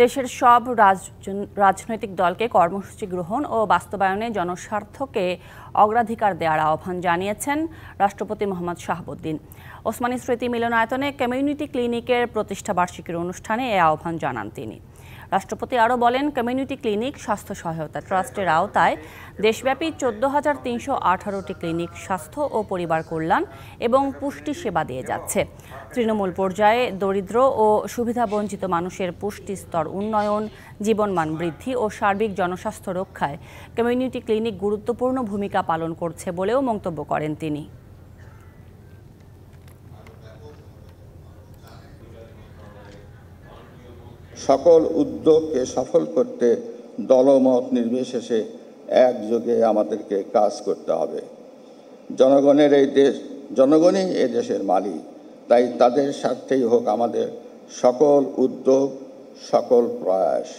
দেশের সব রাজনৈতিক দলকে কর্মসূচি গ্রহণ ও বাস্তবায়নে জনস্বার্থকে অগ্রাধিকার দেওয়ার আহ্বান জানিয়েছেন রাষ্ট্রপতি মোহাম্মদ শাহাবুদ্দিন। ওসমানী স্মৃতি মিলনায়তনে কমিউনিটি ক্লিনিকের প্রতিষ্ঠাবার্ষিকীর অনুষ্ঠানে এ আহ্বান জানান তিনি। রাষ্ট্রপতি আরও বলেন, কমিউনিটি ক্লিনিক স্বাস্থ্য সহায়তা ট্রাস্টের আওতায় দেশব্যাপী 14,318টি ক্লিনিক স্বাস্থ্য ও পরিবার কল্যাণ এবং পুষ্টি সেবা দিয়ে যাচ্ছে। তৃণমূল পর্যায়ে দরিদ্র ও সুবিধাবঞ্চিত মানুষের পুষ্টি স্তর উন্নয়ন, জীবনমান বৃদ্ধি ও সার্বিক জনস্বাস্থ্য রক্ষায় কমিউনিটি ক্লিনিক গুরুত্বপূর্ণ ভূমিকা পালন করছে বলেও মন্তব্য করেন তিনি। সকল উদ্যোগকে সফল করতে দলমত নির্বিশেষে একযোগে আমাদেরকে কাজ করতে হবে। জনগণই এই দেশের মালিক, তাই তাদের স্বার্থেই হোক আমাদের সকল উদ্যোগ, সকল প্রয়াস।